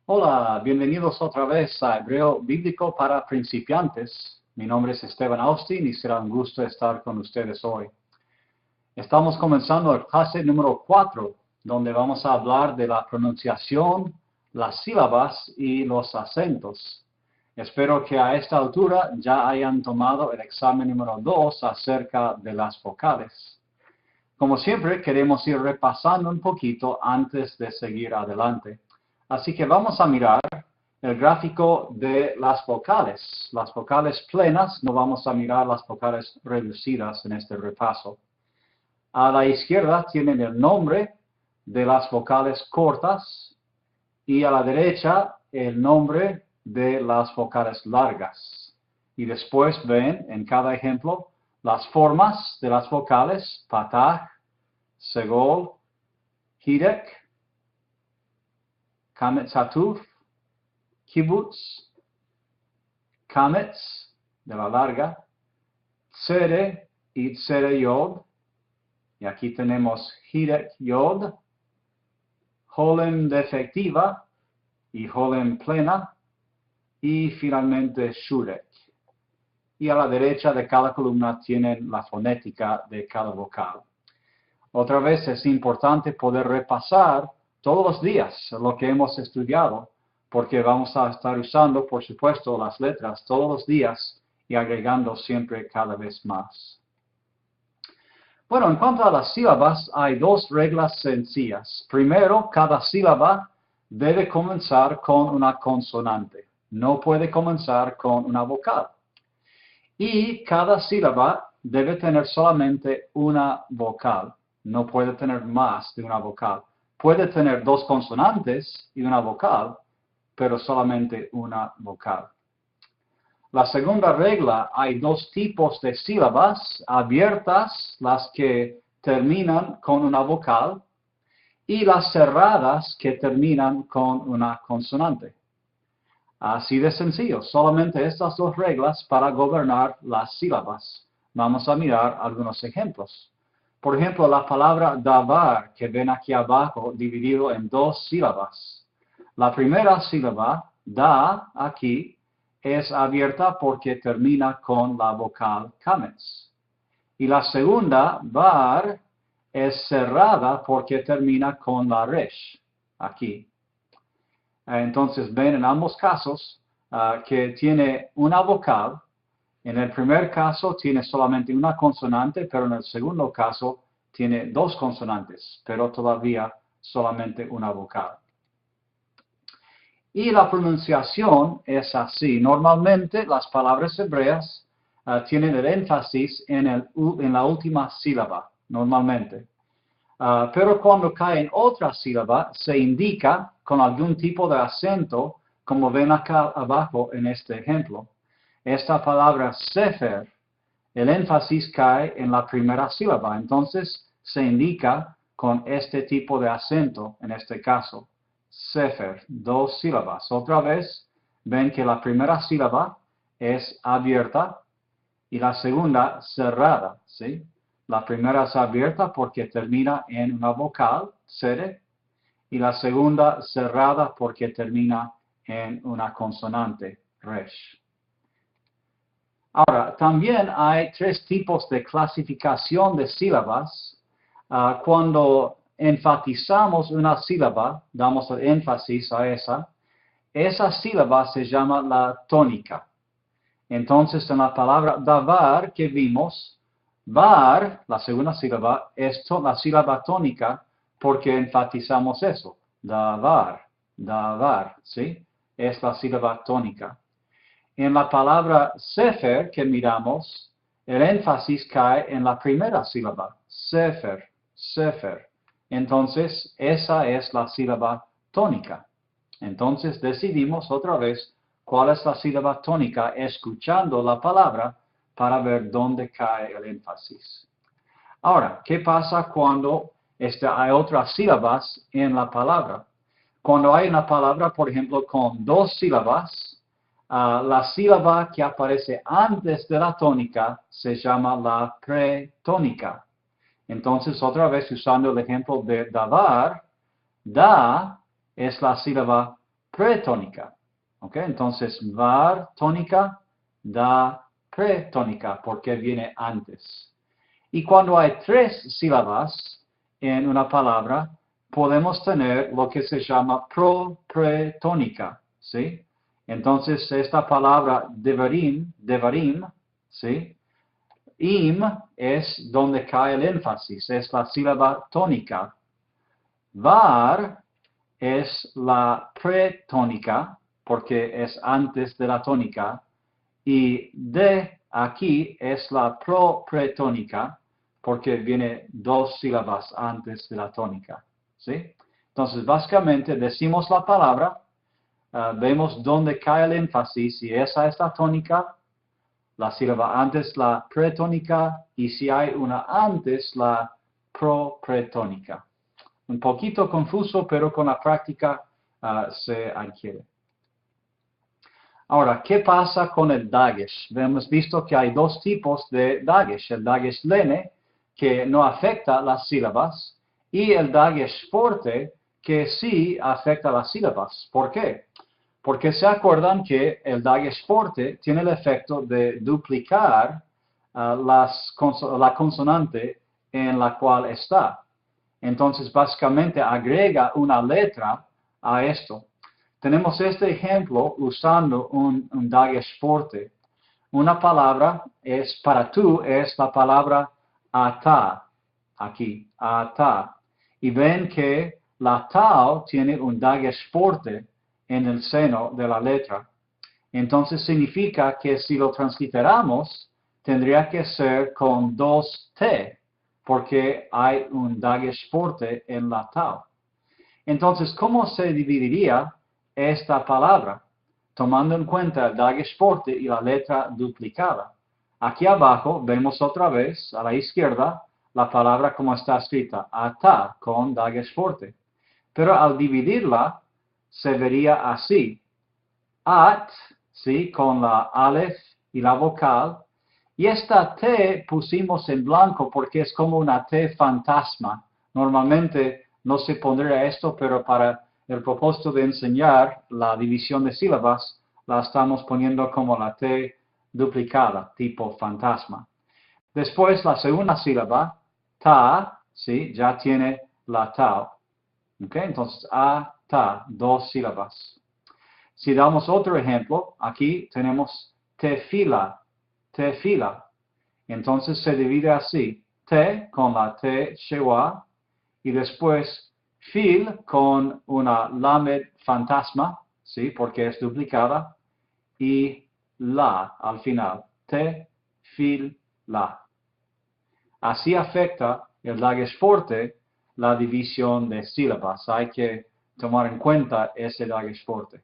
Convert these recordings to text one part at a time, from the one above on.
Hola, bienvenidos otra vez a Hebreo Bíblico para Principiantes. Mi nombre es Esteban Austin y será un gusto estar con ustedes hoy. Estamos comenzando el clase número 4, donde vamos a hablar de la pronunciación, las sílabas y los acentos. Espero que a esta altura ya hayan tomado el examen número 2 acerca de las vocales. Como siempre, queremos ir repasando un poquito antes de seguir adelante. Así que vamos a mirar el gráfico de las vocales plenas, no vamos a mirar las vocales reducidas en este repaso. A la izquierda tienen el nombre de las vocales cortas y a la derecha el nombre de las vocales largas. Y después ven en cada ejemplo las formas de las vocales, patah, segol, hidek, kametz hatuf, kibutz, kametz, de la larga, tsere y tsere yod. Y aquí tenemos hidek yod, holem defectiva y holem plena, y finalmente shurek. Y a la derecha de cada columna tienen la fonética de cada vocal. Otra vez es importante poder repasar todos los días lo que hemos estudiado, porque vamos a estar usando, por supuesto, las letras todos los días y agregando siempre cada vez más. Bueno, en cuanto a las sílabas, hay dos reglas sencillas. Primero, cada sílaba debe comenzar con una consonante. No puede comenzar con una vocal. Y cada sílaba debe tener solamente una vocal. No puede tener más de una vocal. Puede tener dos consonantes y una vocal, pero solamente una vocal. La segunda regla, hay dos tipos de sílabas abiertas, las que terminan con una vocal, y las cerradas que terminan con una consonante. Así de sencillo, solamente estas dos reglas para gobernar las sílabas. Vamos a mirar algunos ejemplos. Por ejemplo, la palabra davar, que ven aquí abajo, dividido en dos sílabas. La primera sílaba, da, aquí, es abierta porque termina con la vocal kametz. Y la segunda, bar, es cerrada porque termina con la resh, aquí. Entonces ven en ambos casos que tiene una vocal. En el primer caso tiene solamente una consonante, pero en el segundo caso tiene dos consonantes, pero todavía solamente una vocal. Y la pronunciación es así. Normalmente las palabras hebreas tienen el énfasis en la última sílaba, normalmente. Pero cuando cae en otra sílaba, se indica con algún tipo de acento, como ven acá abajo en este ejemplo. Esta palabra sefer, el énfasis cae en la primera sílaba, entonces se indica con este tipo de acento, en este caso. Sefer, dos sílabas. Otra vez, ven que la primera sílaba es abierta y la segunda cerrada, ¿sí? La primera es abierta porque termina en una vocal, sere, y la segunda cerrada porque termina en una consonante, resh. Ahora, también hay tres tipos de clasificación de sílabas. Cuando enfatizamos una sílaba, damos el énfasis a esa sílaba se llama la tónica. Entonces, en la palabra davar que vimos, var, la segunda sílaba, es la sílaba tónica porque enfatizamos eso. Davar, ¿sí? Es la sílaba tónica. En la palabra sefer que miramos, el énfasis cae en la primera sílaba. Sefer, sefer. Entonces, esa es la sílaba tónica. Entonces, decidimos otra vez cuál es la sílaba tónica escuchando la palabra para ver dónde cae el énfasis. Ahora, ¿qué pasa cuando hay otras sílabas en la palabra? Cuando hay una palabra, por ejemplo, con dos sílabas, la sílaba que aparece antes de la tónica se llama la pretónica. Entonces, otra vez usando el ejemplo de davar, da es la sílaba pretónica. ¿Ok? Entonces, var tónica da pretónica porque viene antes. Y cuando hay 3 sílabas en una palabra, podemos tener lo que se llama propretónica, ¿sí? Entonces, esta palabra devarim, ¿sí? Im es donde cae el énfasis, es la sílaba tónica. Var es la pretónica, porque es antes de la tónica, y de aquí es la propretónica, porque viene 2 sílabas antes de la tónica, ¿sí? Entonces, básicamente decimos la palabra, vemos dónde cae el énfasis, y esa es la tónica, la sílaba antes la pretónica, y si hay una antes, la propretónica. Un poquito confuso, pero con la práctica se adquiere. Ahora, ¿qué pasa con el dagesh? Hemos visto que hay 2 tipos de dagesh. El dagesh lene, que no afecta las sílabas, y el dagesh forte, que sí afecta las sílabas. ¿Por qué? Porque se acuerdan que el dagesh forte tiene el efecto de duplicar la consonante en la cual está. Entonces, básicamente agrega una letra a esto. Tenemos este ejemplo usando un dagesh forte. Una palabra es, para tú, es la palabra ata, aquí, ata. Y ven que la tau tiene un dagesh forte en el seno de la letra. Entonces significa que si lo transliteramos, tendría que ser con 2 T, porque hay un dagesh forte en la tau. Entonces, ¿cómo se dividiría esta palabra? Tomando en cuenta el dagesh forte y la letra duplicada. Aquí abajo vemos otra vez, a la izquierda, la palabra como está escrita, ata, con dagesh forte. Pero al dividirla, se vería así. At, ¿sí? Con la aleph y la vocal. Y esta T pusimos en blanco porque es como una T fantasma. Normalmente no se pondría esto, pero para el propósito de enseñar la división de sílabas, la estamos poniendo como la T duplicada, tipo fantasma. Después, la segunda sílaba, ta, ¿sí? Ya tiene la tau. ¿Ok? Entonces, a, ta, 2 sílabas. Si damos otro ejemplo, aquí tenemos tefila, tefila. Entonces se divide así, te con la T shewa, y después fil con una lamed fantasma, ¿sí? Porque es duplicada, y la al final, te, fil, la. Así afecta el dagesh forte la división de sílabas. Hay que tomar en cuenta ese dagesh forte.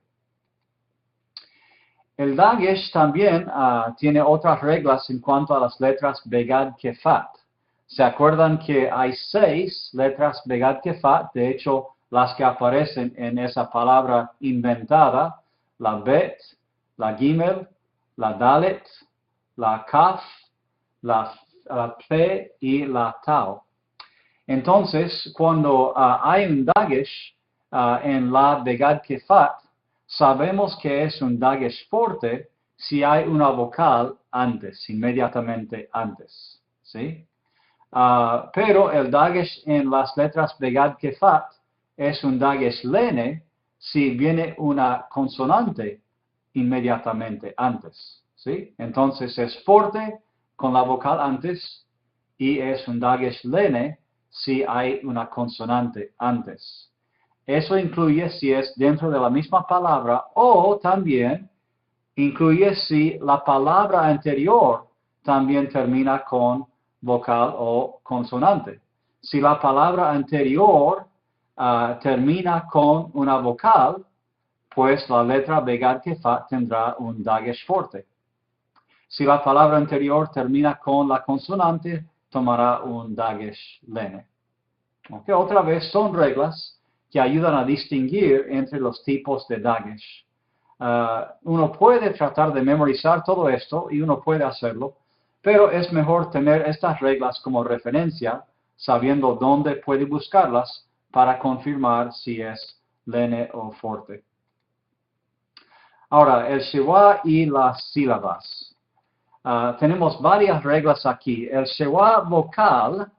El dagesh también tiene otras reglas en cuanto a las letras begad kefat. ¿Se acuerdan que hay 6 letras begad kefat? De hecho, las que aparecen en esa palabra inventada, la bet, la gimel, la dalet, la kaf, la pe y la tau. Entonces, cuando hay un dagesh en la begad kefat, sabemos que es un dagesh forte si hay una vocal antes, inmediatamente antes, ¿sí? Pero el dagesh en las letras begad kefat es un dagesh lene si viene una consonante inmediatamente antes, ¿sí? Entonces es forte con la vocal antes y es un dagesh lene si hay una consonante antes. Eso incluye si es dentro de la misma palabra o también incluye si la palabra anterior también termina con vocal o consonante. Si la palabra anterior termina con una vocal, pues la letra begad kefat tendrá un dagesh forte. Si la palabra anterior termina con la consonante, tomará un dagesh lene. Okay, otra vez son reglas que ayudan a distinguir entre los tipos de dagesh. Uno puede tratar de memorizar todo esto y uno puede hacerlo, pero es mejor tener estas reglas como referencia, sabiendo dónde puede buscarlas para confirmar si es lene o forte. Ahora, el Shewa y las sílabas. Tenemos varias reglas aquí. El Shewa vocal,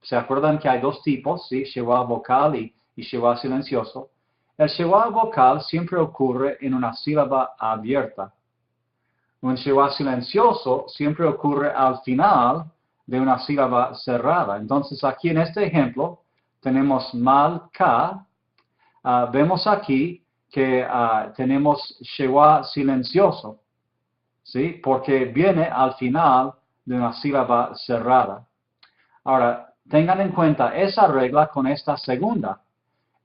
¿se acuerdan que hay dos tipos? ¿Sí? Shewa vocal y Shewa silencioso. El Shewa vocal siempre ocurre en una sílaba abierta. Un Shewa silencioso siempre ocurre al final de una sílaba cerrada. Entonces, aquí en este ejemplo, tenemos mal-ka. Vemos aquí que tenemos Shewa silencioso, ¿sí? Porque viene al final de una sílaba cerrada. Ahora, tengan en cuenta esa regla con esta segunda.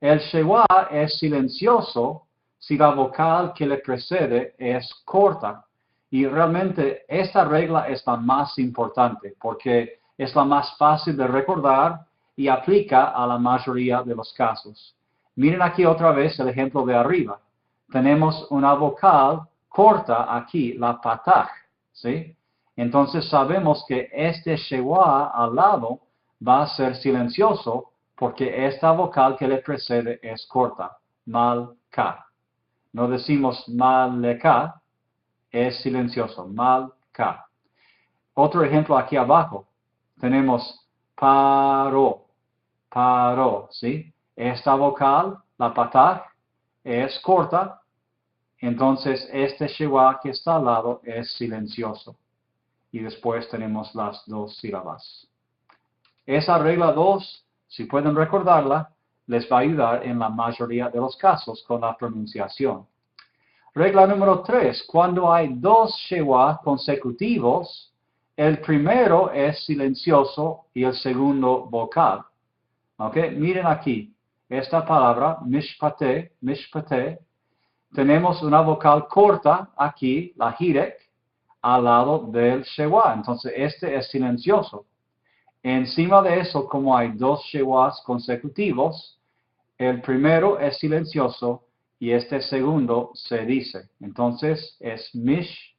El Shewa es silencioso si la vocal que le precede es corta. Y realmente esta regla es la más importante porque es la más fácil de recordar y aplica a la mayoría de los casos. Miren aquí otra vez el ejemplo de arriba. Tenemos una vocal corta aquí, la pataj, ¿sí? Entonces sabemos que este Shewa al lado va a ser silencioso porque esta vocal que le precede es corta, mal-ka. No decimos mal-le-ka, es silencioso, mal-ka. Otro ejemplo aquí abajo, tenemos paro, ¿sí? Esta vocal, la pataj, es corta, entonces este Shewa que está al lado es silencioso. Y después tenemos las dos sílabas. Esa regla 2, si pueden recordarla, les va a ayudar en la mayoría de los casos con la pronunciación. Regla número 3, cuando hay dos Shewa consecutivos, el primero es silencioso y el segundo vocal. ¿Ok? Miren aquí, esta palabra, mishpate, tenemos una vocal corta aquí, la hirek, al lado del Shewa. Entonces, este es silencioso. Encima de eso, como hay dos Shewas consecutivos, el primero es silencioso y este segundo se dice. Entonces es mishpete.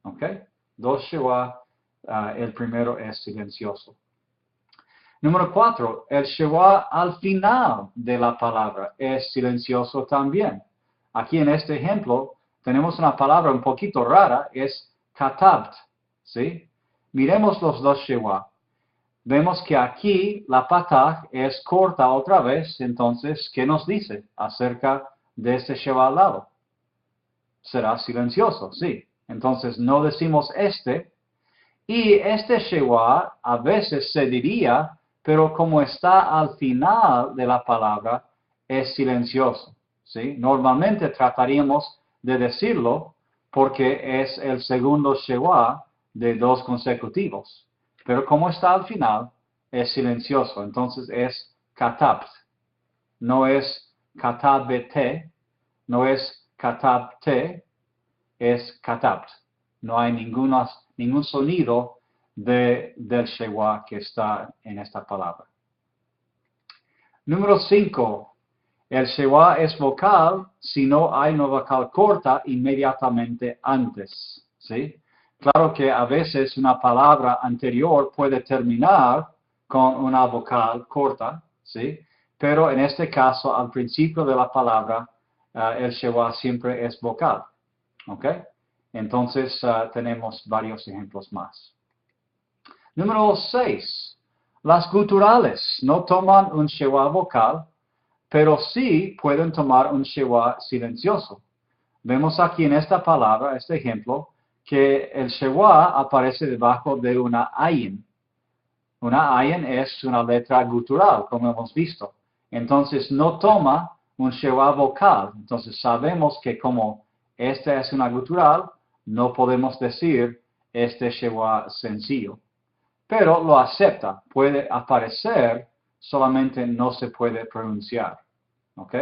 ¿Ok? Dos Shewa, el primero es silencioso. Número 4, el Shewa al final de la palabra es silencioso también. Aquí en este ejemplo tenemos una palabra un poquito rara, es katabt, ¿sí? Miremos los dos Shewa. Vemos que aquí la pataj es corta otra vez, entonces, ¿qué nos dice acerca de este Shewa al lado? Será silencioso, sí. Entonces, no decimos este. Y este Shewa a veces se diría, pero como está al final de la palabra, es silencioso, ¿sí? Normalmente trataríamos de decirlo porque es el segundo Shewa de dos consecutivos. Pero como está al final, es silencioso. Entonces es katabt. No es katabete, no es katabte, es katabt. No hay ningún sonido del Shewa que está en esta palabra. Número 5. El Shewa es vocal si no hay una vocal corta inmediatamente antes, ¿sí? Claro que a veces una palabra anterior puede terminar con una vocal corta, ¿sí? Pero en este caso, al principio de la palabra, el Shewa siempre es vocal, ¿ok? Entonces, tenemos varios ejemplos más. Número 6. Las guturales no toman un Shewa vocal, pero sí pueden tomar un Shewa silencioso. Vemos aquí en esta palabra, este ejemplo, que el Shewa aparece debajo de una ayin. Una ayin es una letra gutural, como hemos visto. Entonces no toma un Shewa vocal. Entonces sabemos que como esta es una gutural, no podemos decir este Shewa sencillo. Pero lo acepta, puede aparecer, solamente no se puede pronunciar. ¿Ok?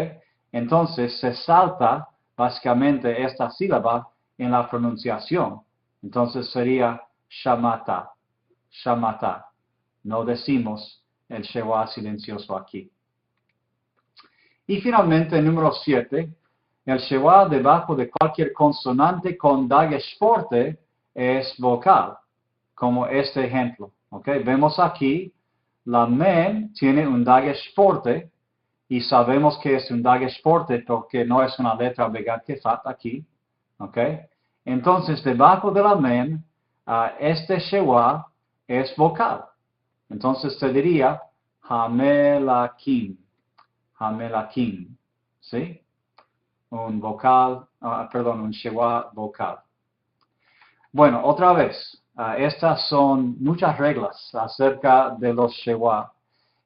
Entonces se salta básicamente esta sílaba en la pronunciación. Entonces sería shamata. No decimos el Shewa silencioso aquí. Y finalmente, número 7, el Shewa debajo de cualquier consonante con dagesh fuerte es vocal, como este ejemplo. ¿Ok? Vemos aquí, la mem tiene un dagesh fuerte, y sabemos que es un Dagesporte porque no es una letra Begat Kefat aquí, ¿ok? Entonces, debajo del Amen, este Shewa es vocal. Entonces se diría Hamelakim, Hamelakim, ¿sí? Un vocal, un Shewa vocal. Bueno, otra vez, estas son muchas reglas acerca de los Shewa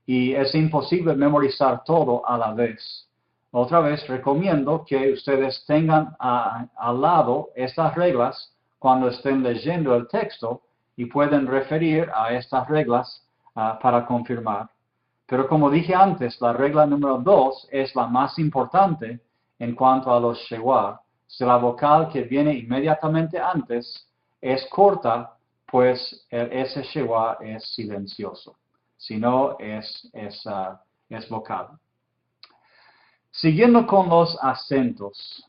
y es imposible memorizar todo a la vez. Otra vez recomiendo que ustedes tengan al lado estas reglas cuando estén leyendo el texto y pueden referir a estas reglas para confirmar. Pero como dije antes, la regla número 2 es la más importante en cuanto a los Shewa. Si la vocal que viene inmediatamente antes es corta, pues ese Shewa es silencioso. Si no, es vocal. Siguiendo con los acentos.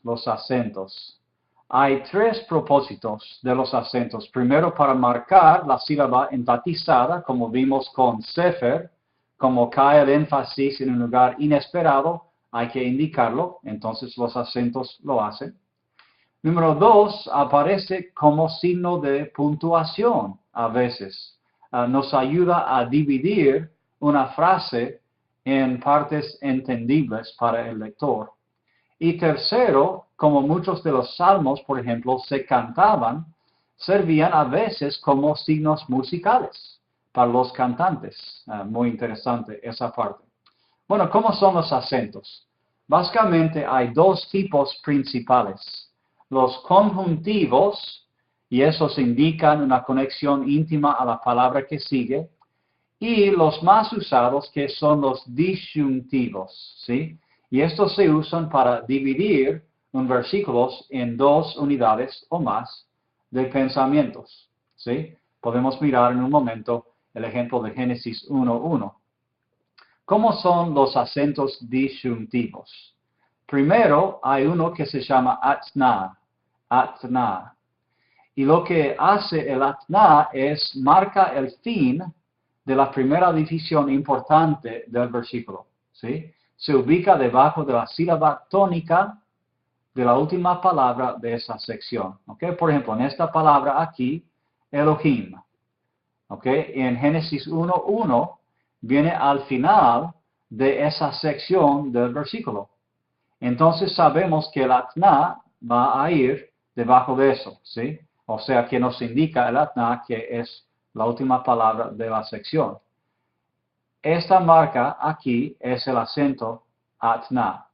Hay 3 propósitos de los acentos. Primero, para marcar la sílaba enfatizada, como vimos con Sefer, como cae el énfasis en un lugar inesperado, hay que indicarlo, entonces los acentos lo hacen. Número 2, aparece como signo de puntuación a veces. Nos ayuda a dividir una frase en partes entendibles para el lector. Y tercero, como muchos de los salmos, por ejemplo, se cantaban, servían a veces como signos musicales para los cantantes. Muy interesante esa parte. Bueno, ¿cómo son los acentos? Básicamente hay 2 tipos principales. Los conjuntivos, y esos indican una conexión íntima a la palabra que sigue, y los más usados que son los disyuntivos, ¿sí? Y estos se usan para dividir un versículo en 2 unidades o más de pensamientos, ¿sí? Podemos mirar en un momento el ejemplo de Génesis 1:1. ¿Cómo son los acentos disyuntivos? Primero, hay uno que se llama atna, atna. Y lo que hace el atna es marca el fin de la primera división importante del versículo, ¿sí? Se ubica debajo de la sílaba tónica de la última palabra de esa sección, ¿ok? Por ejemplo, en esta palabra aquí, Elohim, ¿ok? En Génesis 1:1 viene al final de esa sección del versículo. Entonces sabemos que el atna va a ir debajo de eso, ¿sí? O sea que nos indica el atna que es la última palabra de la sección. Esta marca aquí es el acento atna.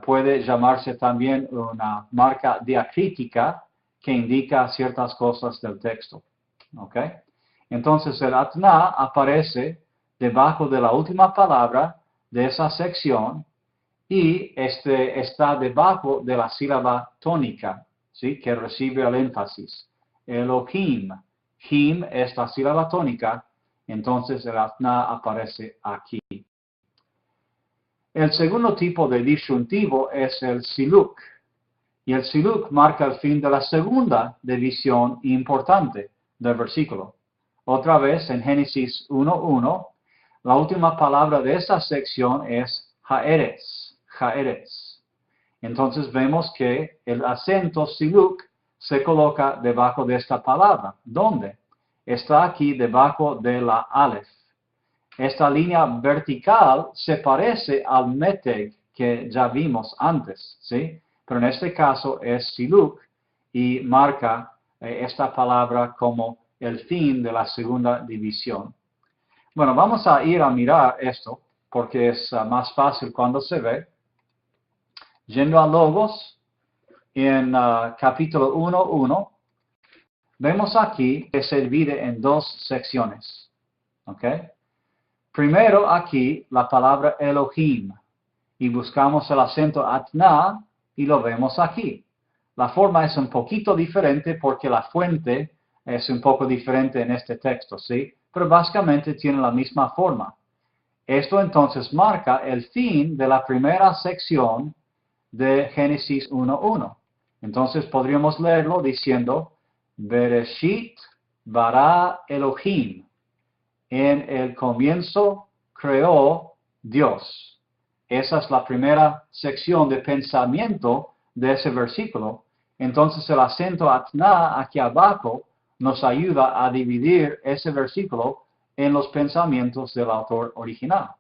Puede llamarse también una marca diacrítica que indica ciertas cosas del texto. ¿Ok? Entonces el atna aparece debajo de la última palabra de esa sección y está debajo de la sílaba tónica, ¿sí? Que recibe el énfasis. Elohim. Him es la sílaba tónica, entonces el atna aparece aquí. El segundo tipo de disyuntivo es el siluk. Y el siluk marca el fin de la segunda división importante del versículo. Otra vez en Génesis 1:1, la última palabra de esa sección es Haaretz, Haaretz. Entonces vemos que el acento siluk se coloca debajo de esta palabra. ¿Dónde? Está aquí debajo de la Aleph. Esta línea vertical se parece al meteg que ya vimos antes, ¿sí? Pero en este caso es siluk y marca esta palabra como el fin de la segunda división. Bueno, vamos a ir a mirar esto porque es más fácil cuando se ve. Yendo a Logos, en capítulo 1:1, vemos aquí que se divide en 2 secciones. ¿Ok? Primero aquí la palabra Elohim y buscamos el acento atna y lo vemos aquí. La forma es un poquito diferente porque la fuente es un poco diferente en este texto, ¿sí? Pero básicamente tiene la misma forma. Esto entonces marca el fin de la primera sección de Génesis 1:1. Entonces podríamos leerlo diciendo, Bereshit bara Elohim. En el comienzo creó Dios. esa es la primera sección de pensamiento de ese versículo. Entonces el acento atna aquí abajo nos ayuda a dividir ese versículo en los pensamientos del autor original.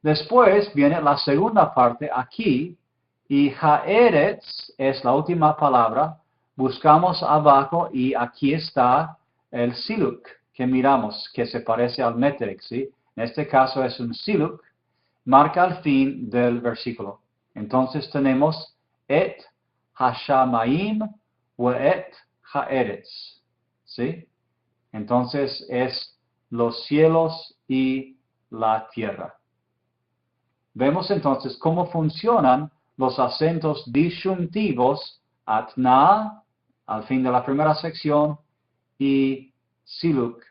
Después viene la segunda parte aquí, y haaretz es la última palabra. Buscamos abajo y aquí está el siluk que miramos, que se parece al metrek, ¿sí? En este caso es un siluk, marca el fin del versículo. Entonces tenemos et hashamayim wa et haaretz, ¿sí? Entonces es los cielos y la tierra. Vemos entonces cómo funcionan los acentos disyuntivos atna al fin de la primera sección y siluk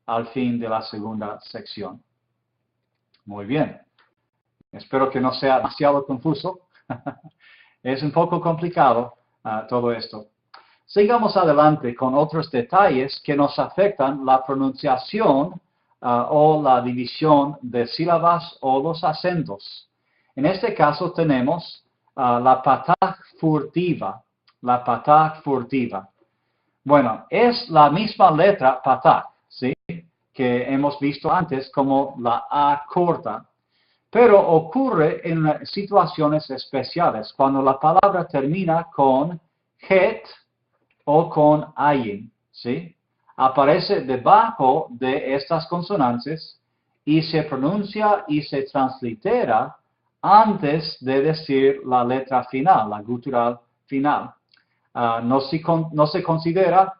al fin de la segunda sección. Muy bien. Espero que no sea demasiado confuso. Es un poco complicado todo esto. Sigamos adelante con otros detalles que nos afectan la pronunciación o la división de sílabas o los acentos. En este caso tenemos la patah furtiva. La patah furtiva. Bueno, es la misma letra patah, ¿sí? Que hemos visto antes como la A corta. Pero ocurre en situaciones especiales, cuando la palabra termina con het o con ayin, ¿sí? Aparece debajo de estas consonantes y se pronuncia y se translitera antes de decir la letra final, la gutural final. No se considera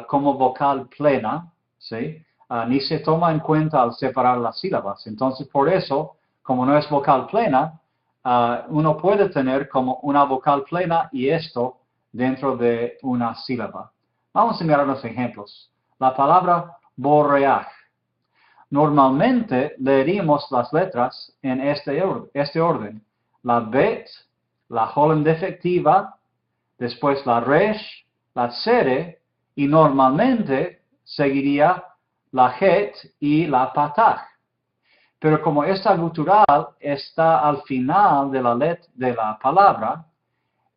como vocal plena, ¿sí? Ni se toma en cuenta al separar las sílabas. Entonces, por eso, como no es vocal plena, uno puede tener como una vocal plena y esto dentro de una sílaba. Vamos a mirar los ejemplos. La palabra borreaj. Normalmente leeríamos las letras en este orden. La bet, la holem defectiva, después la resh, la tsere, y normalmente seguiría la het y la patah. Pero como esta gutural está al final de la palabra,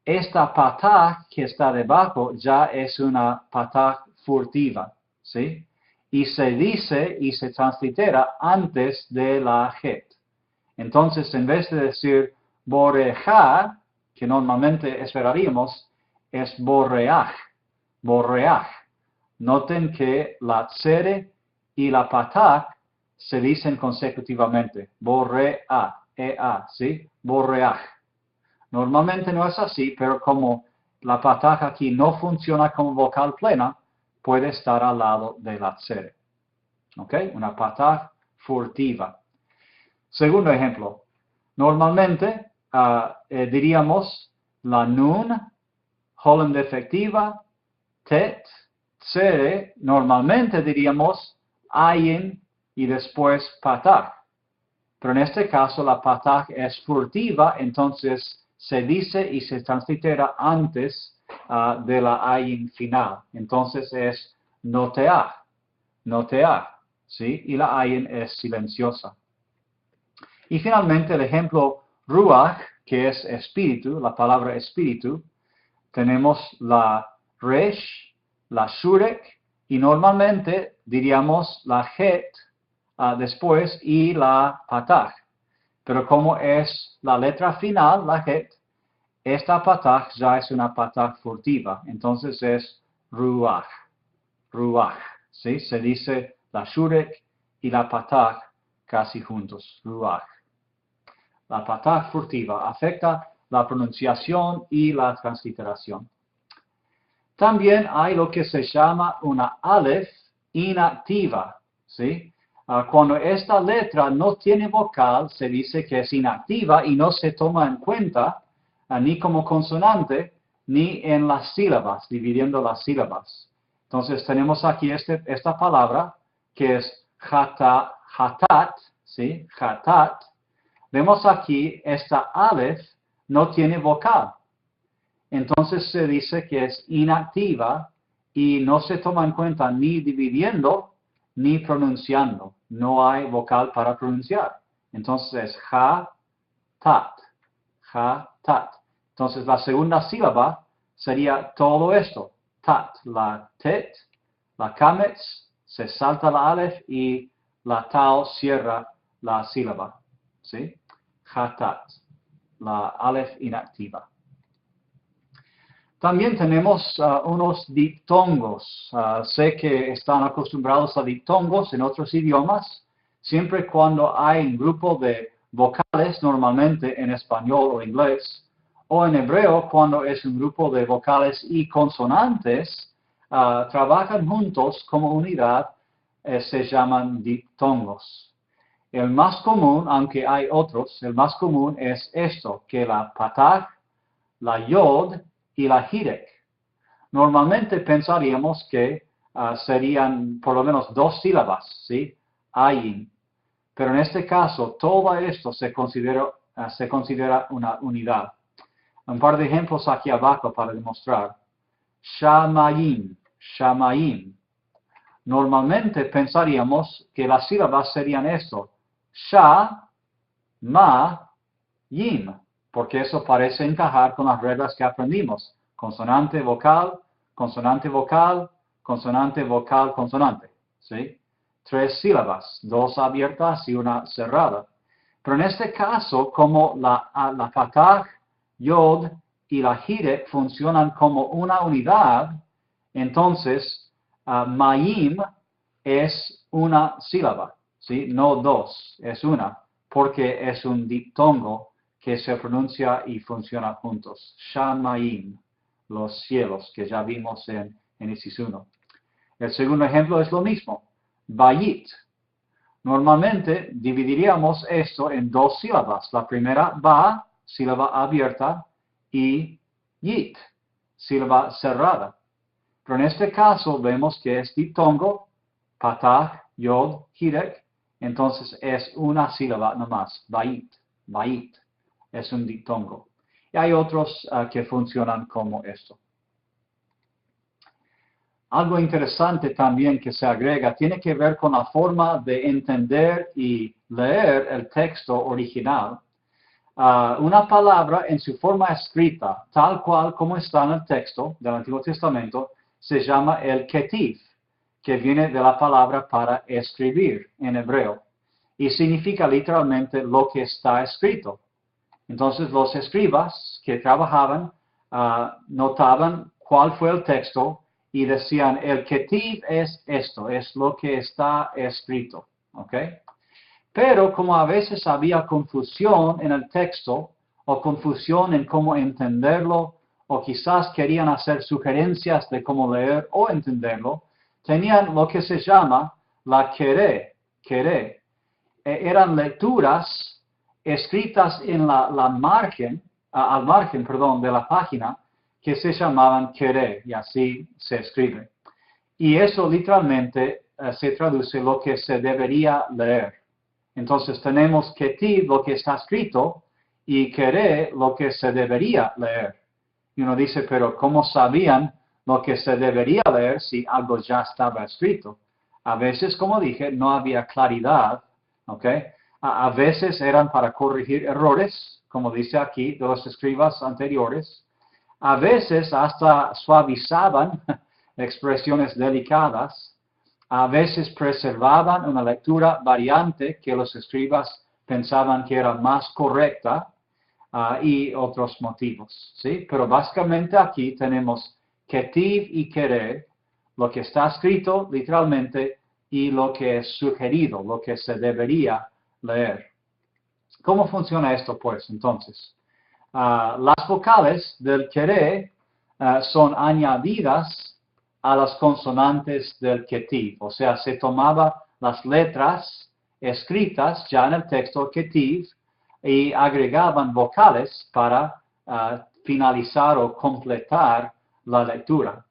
esta patah que está debajo ya es una patah furtiva, ¿sí? Y se dice y se translitera antes de la het. Entonces, en vez de decir boreja, que normalmente esperaríamos, es borreaj, borreaj. Noten que la tsere y la patah se dicen consecutivamente, borrea, ea, ¿sí? Borreaj. Normalmente no es así, pero como la patah aquí no funciona como vocal plena, puede estar al lado de la tsere. ¿Ok? Una patah furtiva. Segundo ejemplo. Normalmente diríamos la nun, holem defectiva, tet, tsere. Normalmente diríamos ayin y después patah. Pero en este caso la patah es furtiva, entonces se dice y se translitera antes de la ayin final. Entonces es notear, notear, ¿sí? Y la ayin es silenciosa. Y finalmente el ejemplo ruach, que es espíritu, la palabra espíritu, tenemos la resh, la shurek, y normalmente diríamos la het después y la patah. Pero como es la letra final, la het, esta patah ya es una patah furtiva. Entonces es ruach, ruach. ¿Sí? Se dice la shurek y la patah casi juntos, ruach. La patah furtiva afecta la pronunciación y la transliteración. También hay lo que se llama una aleph inactiva, ¿sí? Cuando esta letra no tiene vocal, se dice que es inactiva y no se toma en cuenta ni como consonante ni en las sílabas, dividiendo las sílabas. Entonces tenemos aquí esta palabra que es hatat, ¿sí? Hatat. Vemos aquí esta aleph no tiene vocal. Entonces se dice que es inactiva y no se toma en cuenta ni dividiendo ni pronunciando. No hay vocal para pronunciar. Entonces es tat, ja, tat. Entonces la segunda sílaba sería todo esto, tat, la tet, la kametz, se salta la alef y la tau cierra la sílaba, ¿sí? Jatat, la alef inactiva. También tenemos unos diptongos. Sé que están acostumbrados a diptongos en otros idiomas, siempre cuando hay un grupo de vocales, normalmente en español o inglés, o en hebreo cuando es un grupo de vocales y consonantes, trabajan juntos como unidad, se llaman diptongos. El más común, aunque hay otros, el más común es esto, que la patah, la yod y la hirek. Normalmente pensaríamos que serían por lo menos dos sílabas, ¿sí? Ayin. Pero en este caso, todo esto se considera una unidad. Un par de ejemplos aquí abajo para demostrar. Shamayim, shamayim. Normalmente pensaríamos que las sílabas serían esto. Sha, ma, yim. Porque eso parece encajar con las reglas que aprendimos. Consonante, vocal, consonante, vocal, consonante, vocal, consonante. ¿Sí? 3 sílabas, 2 abiertas y una cerrada. Pero en este caso, como la patah, yod y la hirek funcionan como una unidad, entonces mayim es una sílaba, ¿sí? No 2, es una, porque es un diptongo que se pronuncia y funciona juntos. Shamayim, los cielos, que ya vimos en Génesis 1. El segundo ejemplo es lo mismo. Bayit. Normalmente dividiríamos esto en 2 sílabas. La primera, ba, sílaba abierta, y yit, sílaba cerrada. Pero en este caso vemos que es diptongo, patah, yod, hirek, entonces es una sílaba nomás, bayit, bayit. Es un diptongo. Y hay otros que funcionan como esto. Algo interesante también que se agrega tiene que ver con la forma de entender y leer el texto original. Una palabra en su forma escrita, tal cual como está en el texto del Antiguo Testamento, se llama el ketiv, que viene de la palabra para escribir en hebreo, y significa literalmente lo que está escrito. Entonces los escribas que trabajaban notaban cuál fue el texto y decían, el ketiv es esto, es lo que está escrito. ¿Ok? Pero como a veces había confusión en el texto o confusión en cómo entenderlo o quizás querían hacer sugerencias de cómo leer o entenderlo, tenían lo que se llama la queré. Eran lecturas escritas en al margen de la página que se llamaban queré, y así se escribe. Y eso literalmente se traduce lo que se debería leer. Entonces tenemos ketiv, lo que está escrito, y queré, lo que se debería leer. Y uno dice, pero ¿cómo sabían lo que se debería leer si algo ya estaba escrito? A veces, como dije, no había claridad, ¿ok? A veces eran para corregir errores, como dice aquí, de los escribas anteriores. A veces hasta suavizaban expresiones delicadas. A veces preservaban una lectura variante que los escribas pensaban que era más correcta y otros motivos. ¿Sí? Pero básicamente aquí tenemos ketiv y querer, lo que está escrito literalmente y lo que es sugerido, lo que se debería leer. ¿Cómo funciona esto pues entonces? Las vocales del querer son añadidas a las consonantes del ketiv, o sea, se tomaba las letras escritas ya en el texto ketiv y agregaban vocales para finalizar o completar la lectura.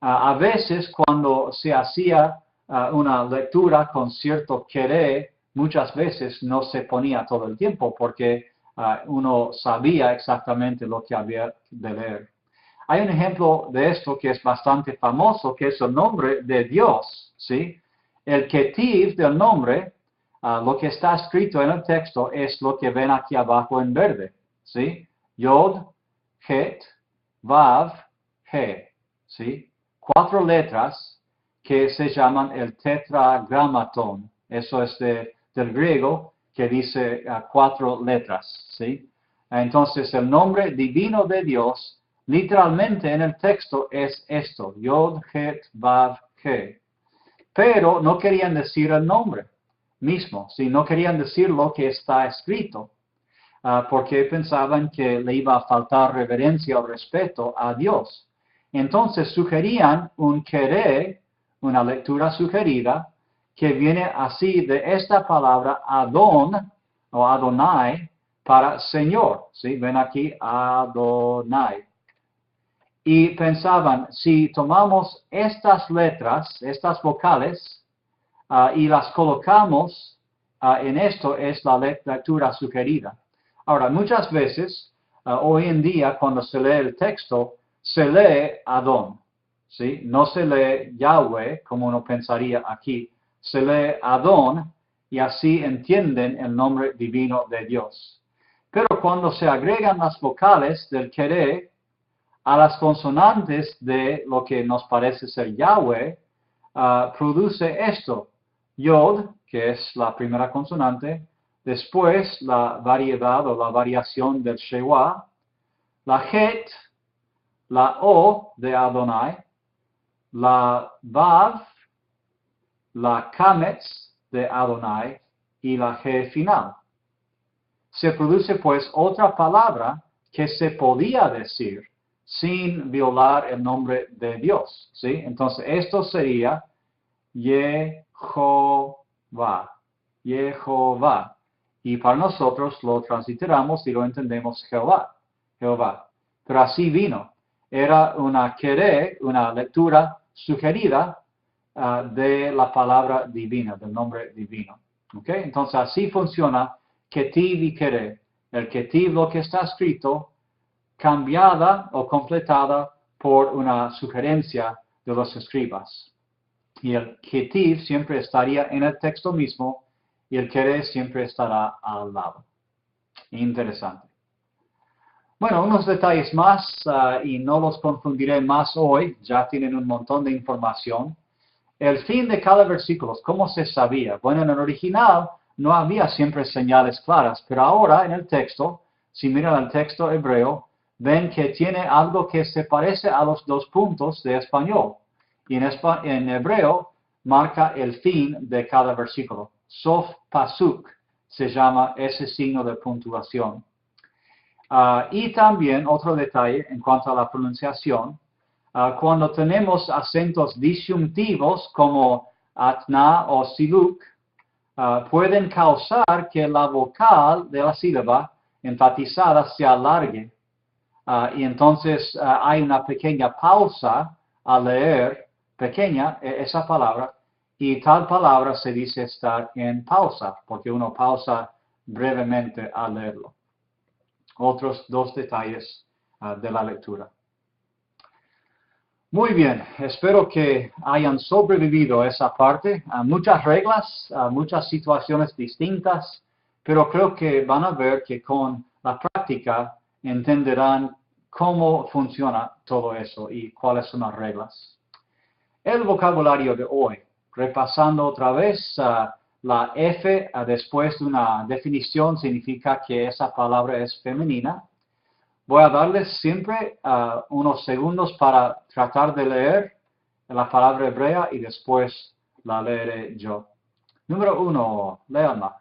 A veces cuando se hacía una lectura con cierto querer, muchas veces no se ponía todo el tiempo porque uno sabía exactamente lo que había de leer. Hay un ejemplo de esto que es bastante famoso, que es el nombre de Dios, ¿sí? El ketiv del nombre lo que está escrito en el texto es lo que ven aquí abajo en verde, ¿sí? Yod, Het, Vav, He, ¿sí? 4 letras que se llaman el tetragramatón. Eso es del griego que dice 4 letras, ¿sí? Entonces, el nombre divino de Dios, literalmente en el texto es esto, Yod, Het, Vav, He. Pero no querían decir el nombre mismo, ¿sí? No querían decir lo que está escrito, porque pensaban que le iba a faltar reverencia o respeto a Dios. Entonces sugerían un queré, una lectura sugerida, que viene así de esta palabra Adon o Adonai para Señor, ¿sí? Ven aquí Adonai. Y pensaban, si tomamos estas letras, estas vocales, y las colocamos en esto, es la lectura sugerida. Ahora, muchas veces, hoy en día, cuando se lee el texto, se lee Adón, ¿sí? No se lee Yahweh, como uno pensaría aquí. Se lee Adón, y así entienden el nombre divino de Dios. Pero cuando se agregan las vocales del queré a las consonantes de lo que nos parece ser Yahweh, produce esto. Yod, que es la primera consonante, después la variedad o la variación del Shewa, la Het, la O de Adonai, la Vav, la Kametz de Adonai y la G final. Se produce pues otra palabra que se podía decir sin violar el nombre de Dios, ¿sí? Entonces esto sería Jehová, Jehová. Y para nosotros lo transliteramos y lo entendemos Jehová, Jehová. Pero así vino. Era una queré, una lectura sugerida de la palabra divina, del nombre divino. ¿Okay? Entonces así funciona ketiv y queré. El ketiv, lo que está escrito, cambiada o completada por una sugerencia de los escribas. Y el ketiv siempre estaría en el texto mismo y el queré siempre estará al lado. Interesante. Bueno, unos detalles más y no los confundiré más hoy, ya tienen un montón de información. El fin de cada versículo, ¿cómo se sabía? Bueno, en el original no había siempre señales claras, pero ahora en el texto, si miran el texto hebreo, ven que tiene algo que se parece a los 2 puntos de español. Y en hebreo marca el fin de cada versículo. Sof pasuk se llama ese signo de puntuación. Y también otro detalle en cuanto a la pronunciación, cuando tenemos acentos disyuntivos como atna o siluk, pueden causar que la vocal de la sílaba enfatizada se alargue. Y entonces hay una pequeña pausa al leer, pequeña esa palabra, y tal palabra se dice estar en pausa, porque uno pausa brevemente al leerlo. Otros 2 detalles de la lectura. Muy bien, espero que hayan sobrevivido a esa parte. Muchas reglas, muchas situaciones distintas, pero creo que van a ver que con la práctica entenderán cómo funciona todo eso y cuáles son las reglas. El vocabulario de hoy, repasando otra vez, la F después de una definición significa que esa palabra es femenina. Voy a darles siempre unos segundos para tratar de leer la palabra hebrea y después la leeré yo. Número 1, léanla.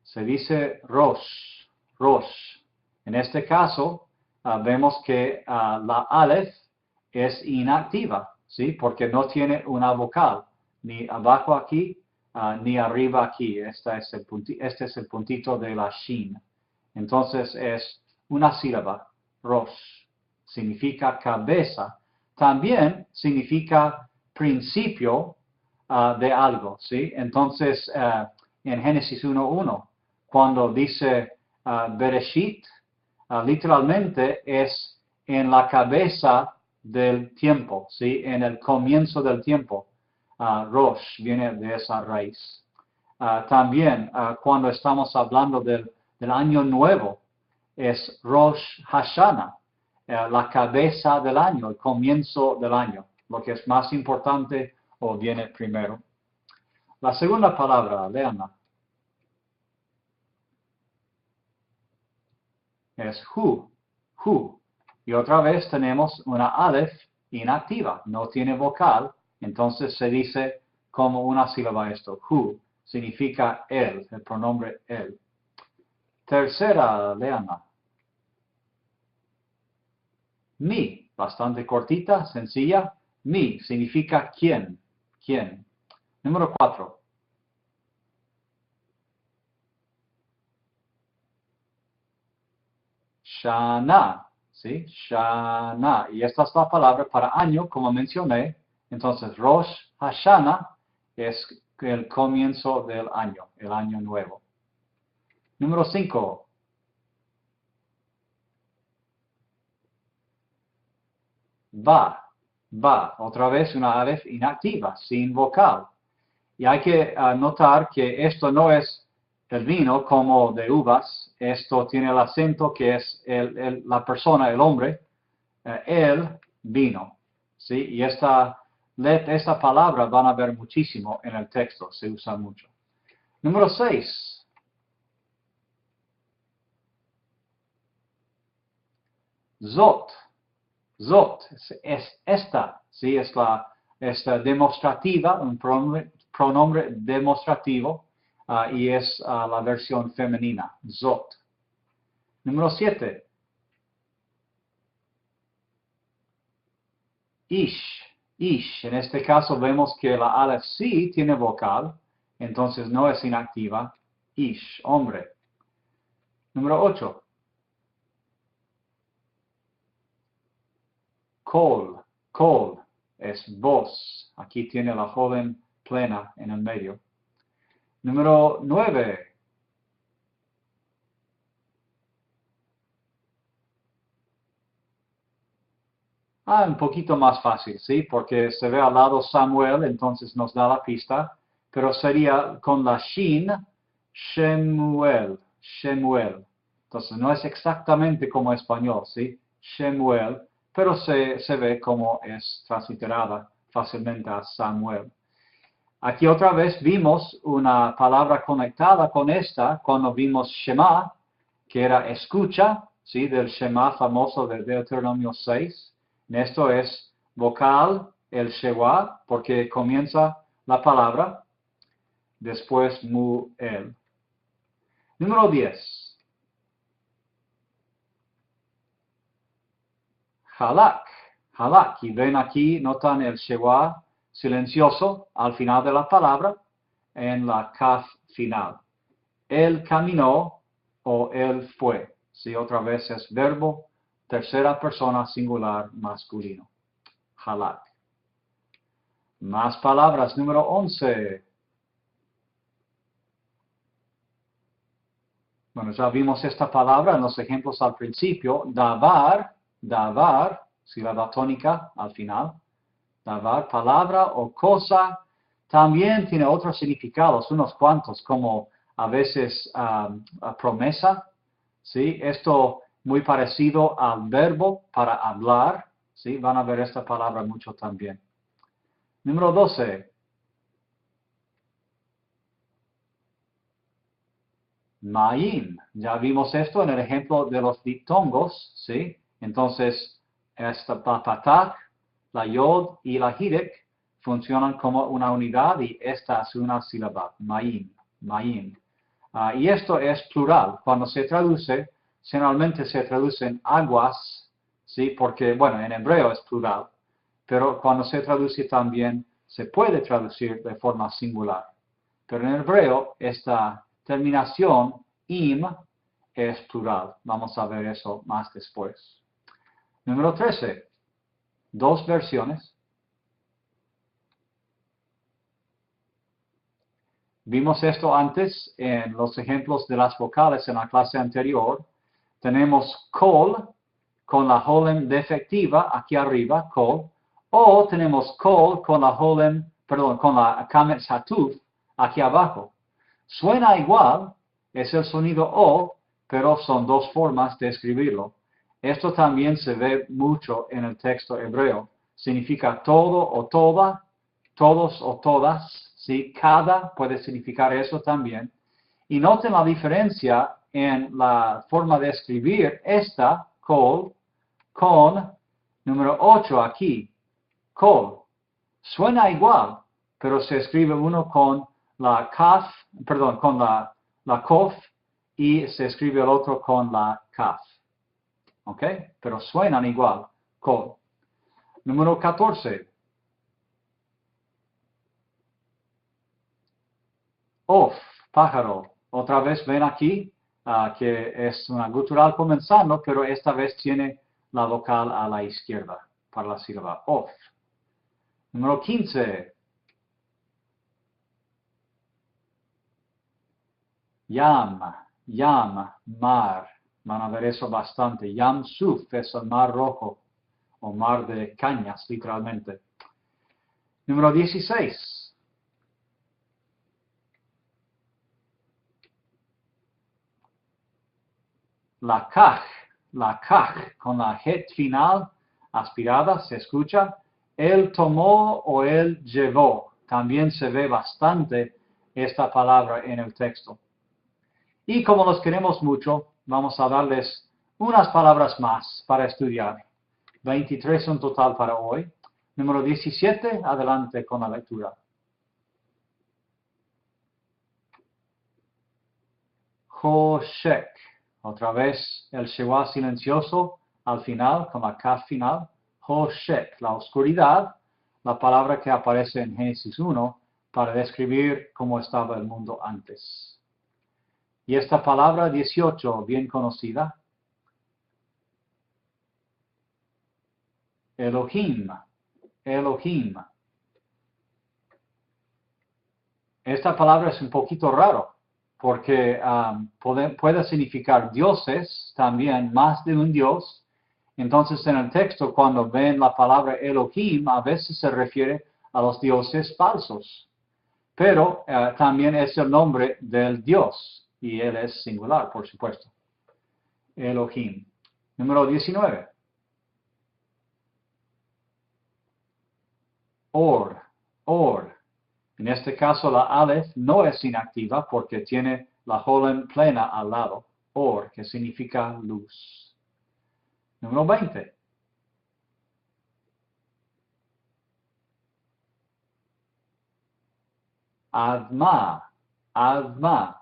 Se dice Rosh, Rosh. En este caso, vemos que la Aleph es inactiva, ¿sí? Porque no tiene una vocal, ni abajo aquí, ni arriba aquí. Este es el puntito de la Shin. Entonces es una sílaba, Rosh. Significa cabeza. También significa principio de algo, ¿sí? Entonces, en Génesis 1:1, cuando dice Bereshit, literalmente es en la cabeza del tiempo, ¿sí? En el comienzo del tiempo. Rosh viene de esa raíz. También cuando estamos hablando del año nuevo, es Rosh Hashanah, la cabeza del año, el comienzo del año, lo que es más importante o viene primero. La segunda palabra, leanla, es Hu. Y otra vez tenemos una Aleph inactiva, no tiene vocal, entonces se dice como una sílaba esto. Hu significa él, el pronombre él. Tercera, leanla. Mi, bastante cortita, sencilla. Mi significa quién. Número 4. Shana, ¿sí? Shana. Y esta es la palabra para año, como mencioné. Entonces, Rosh Hashanah es el comienzo del año, el año nuevo. Número 5. Va. Otra vez una Aleph inactiva, sin vocal. Y hay que notar que esto no es el vino como de uvas, esto tiene el acento que es la persona, el hombre, el vino. ¿Sí? Y esta palabra van a ver muchísimo en el texto, se usa mucho. Número 6. Zot es esta, ¿sí? Es esta demostrativa, un pronombre demostrativo, y es la versión femenina, Zot. Número 7. Ish. En este caso vemos que la Aleph sí tiene vocal, entonces no es inactiva. Ish, hombre. Número 8. Kol es voz. Aquí tiene la joven plena en el medio. Número 9. Un poquito más fácil, ¿sí? Porque se ve al lado Samuel, entonces nos da la pista, pero sería con la Shin, Shemuel. Entonces no es exactamente como español, ¿sí? Shemuel, pero se ve como es transliterada fácilmente a Samuel. Aquí otra vez vimos una palabra conectada con esta cuando vimos Shema, que era escucha, ¿sí? Del Shema famoso de Deuteronomio 6. Esto es vocal, el Shewa, porque comienza la palabra, después el. Número 10. Halak. Y ven aquí, notan el Shewa silencioso al final de la palabra, en la kaf final. Él caminó o él fue. Si otra vez es verbo, tercera persona singular masculino. Halak. Más palabras. Número 11. Bueno, ya vimos esta palabra en los ejemplos al principio. Davar, sílaba tónica al final. Davar, palabra o cosa, también tiene otros significados, unos cuantos, como a veces promesa, ¿sí? Esto muy parecido al verbo para hablar, ¿sí? Van a ver esta palabra mucho también. Número 12. Maim. Ya vimos esto en el ejemplo de los diptongos, ¿sí? Entonces, esta patak, la yod y la hidek funcionan como una unidad y esta es una sílaba, maim. Y esto es plural. Cuando se traduce, generalmente se traducen aguas, ¿sí? Porque, bueno, en hebreo es plural, pero cuando se traduce también se puede traducir de forma singular. Pero en hebreo, esta terminación, im, es plural. Vamos a ver eso más después. Número 13. Dos versiones. Vimos esto antes en los ejemplos de las vocales en la clase anterior. Tenemos kol, con la holem defectiva aquí arriba, kol, o tenemos kol con la holem, perdón, con la kametz hatuf aquí abajo. Suena igual, es el sonido O, pero son dos formas de escribirlo. Esto también se ve mucho en el texto hebreo. Significa todo o toda, todos o todas, ¿sí? Cada puede significar eso también. Y noten la diferencia en la forma de escribir esta, kol, con número 8 aquí, kol. Suena igual, pero se escribe uno con la kaf, perdón, con la kof, y se escribe el otro con la kaf. ¿Ok? Pero suenan igual, kol. Número 14. Of, pájaro. Otra vez ven aquí que es una gutural comenzando, pero esta vez tiene la vocal a la izquierda para la sílaba of. Número 15. Yam, mar. Van a ver eso bastante. Yam Suf es el mar rojo, o mar de cañas, literalmente. Número 16. La kaj, con la het final aspirada, se escucha. Él tomó o él llevó. También se ve bastante esta palabra en el texto. Y como los queremos mucho, vamos a darles unas palabras más para estudiar. 23 en total para hoy. Número 17, adelante con la lectura. Hoshek. Otra vez el shewa silencioso al final, con la kaf final. Hoshek, la oscuridad, la palabra que aparece en Génesis 1 para describir cómo estaba el mundo antes. Y esta palabra 18, bien conocida, Elohim. Esta palabra es un poquito raro, porque puede significar dioses también, más de un dios. Entonces en el texto, cuando ven la palabra Elohim, a veces se refiere a los dioses falsos. Pero también es el nombre del Dios, y él es singular, por supuesto. Elohim. Número 19. Or. En este caso la Aleph no es inactiva porque tiene la holem plena al lado. Or, que significa luz. Número 20. Adma.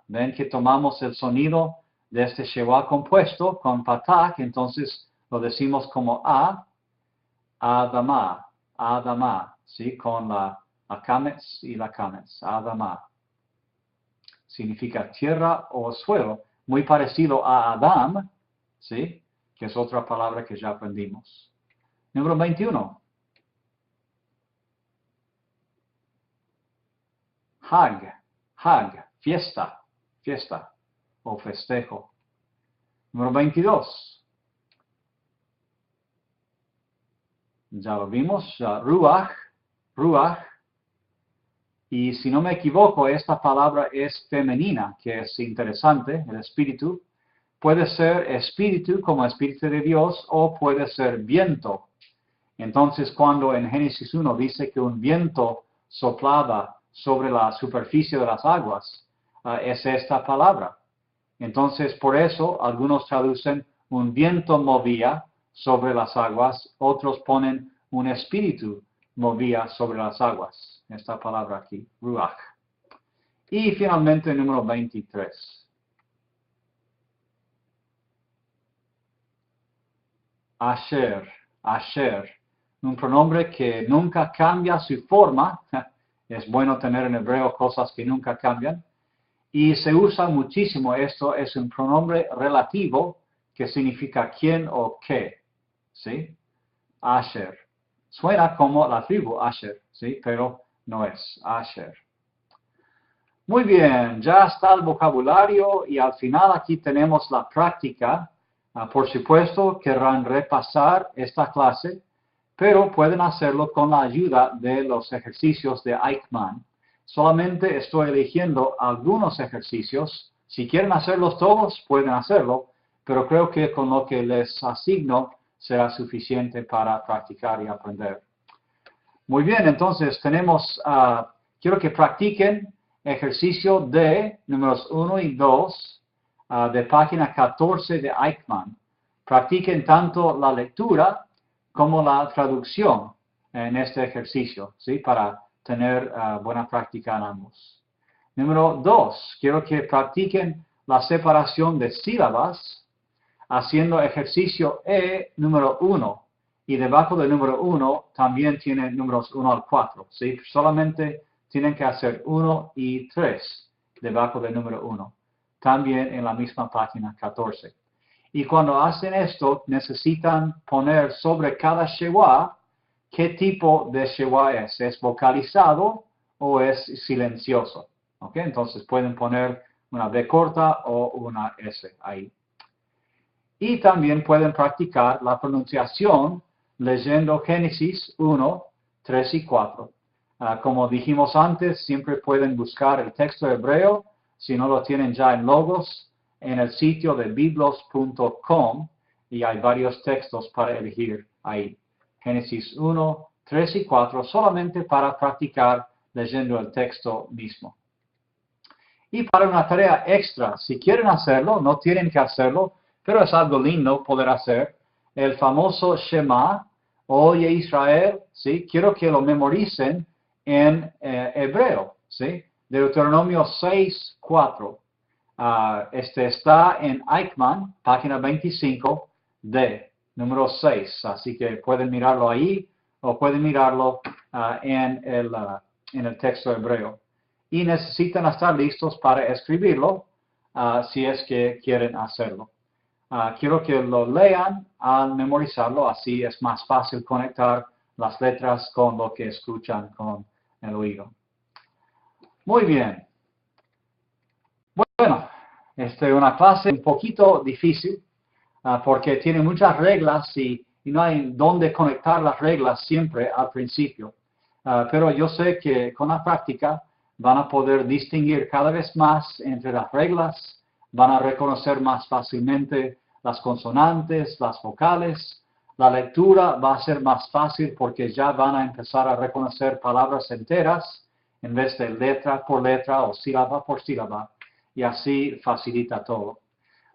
Ven que tomamos el sonido de este shewa compuesto con patak, entonces lo decimos como a. Adama. ¿Sí? Con la kametz y la kametz. Adama. Significa tierra o suelo, muy parecido a Adam, ¿sí? Que es otra palabra que ya aprendimos. Número 21. Hag, fiesta o festejo. Número 22. Ya lo vimos, ruach. Y si no me equivoco, esta palabra es femenina, que es interesante, el espíritu. Puede ser espíritu como espíritu de Dios o puede ser viento. Entonces, cuando en Génesis 1 dice que un viento soplaba sobre la superficie de las aguas, es esta palabra. Entonces, por eso, algunos traducen un viento movía sobre las aguas, otros ponen un espíritu movía sobre las aguas. Esta palabra aquí, ruach. Y finalmente, el número 23. Asher. Un pronombre que nunca cambia su forma. Es bueno tener en hebreo cosas que nunca cambian. Y se usa muchísimo esto. Es un pronombre relativo que significa quién o qué. ¿Sí? Asher. Suena como la tribu Asher, ¿sí? Pero no es Asher. Muy bien, ya está el vocabulario y al final aquí tenemos la práctica Por supuesto, querrán repasar esta clase, pero pueden hacerlo con la ayuda de los ejercicios de Eichmann. Solamente estoy eligiendo algunos ejercicios. Si quieren hacerlos todos, pueden hacerlo, pero creo que con lo que les asigno será suficiente para practicar y aprender. Muy bien, entonces tenemos, quiero que practiquen ejercicio de números 1 y 2 de página 14 de Eichmann. Practiquen tanto la lectura como la traducción en este ejercicio, ¿sí? Para tener buena práctica en ambos. Número 2, quiero que practiquen la separación de sílabas haciendo ejercicio E número 1. Y debajo del número 1 también tienen números 1 al 4. ¿Sí? Solamente tienen que hacer 1 y 3 debajo del número 1. También en la misma página 14. Y cuando hacen esto, necesitan poner sobre cada shewa qué tipo de shewa es. ¿Es vocalizado o es silencioso? ¿Ok? Entonces pueden poner una B corta o una S ahí. Y también pueden practicar la pronunciación leyendo Génesis 1, 3 y 4. Como dijimos antes, siempre pueden buscar el texto hebreo, si no lo tienen ya en Logos, en el sitio de biblos.com, y hay varios textos para elegir ahí. Génesis 1, 3 y 4, solamente para practicar leyendo el texto mismo. Y para una tarea extra, si quieren hacerlo, no tienen que hacerlo, pero es algo lindo poder hacer. El famoso Shema, Oye Israel, ¿sí? Quiero que lo memoricen en hebreo, ¿sí? Deuteronomio 6, 4. Este está en Eichmann, página 25, D, número 6. Así que pueden mirarlo ahí o pueden mirarlo en el texto hebreo. Y necesitan estar listos para escribirlo si es que quieren hacerlo. Quiero que lo lean al memorizarlo, así es más fácil conectar las letras con lo que escuchan con el oído. Muy bien. Bueno, esta es una clase un poquito difícil porque tiene muchas reglas y no hay dónde conectar las reglas siempre al principio. Pero yo sé que con la práctica van a poder distinguir cada vez más entre las reglas, van a reconocer más fácilmente las consonantes, las vocales. La lectura va a ser más fácil porque ya van a empezar a reconocer palabras enteras en vez de letra por letra o sílaba por sílaba, y así facilita todo.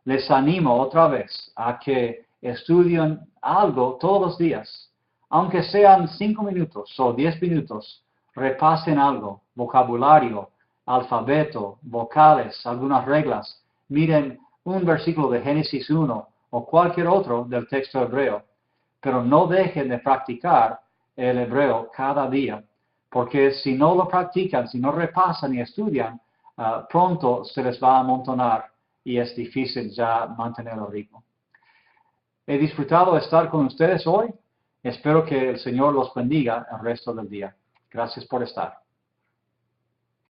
Les animo otra vez a que estudien algo todos los días, aunque sean 5 minutos o 10 minutos, repasen algo, vocabulario, alfabeto, vocales, algunas reglas, miren un versículo de Génesis 1 o cualquier otro del texto hebreo, pero no dejen de practicar el hebreo cada día, porque si no lo practican, si no repasan y estudian, pronto se les va a amontonar y es difícil ya mantener el ritmo. He disfrutado de estar con ustedes hoy. Espero que el Señor los bendiga el resto del día. Gracias por estar.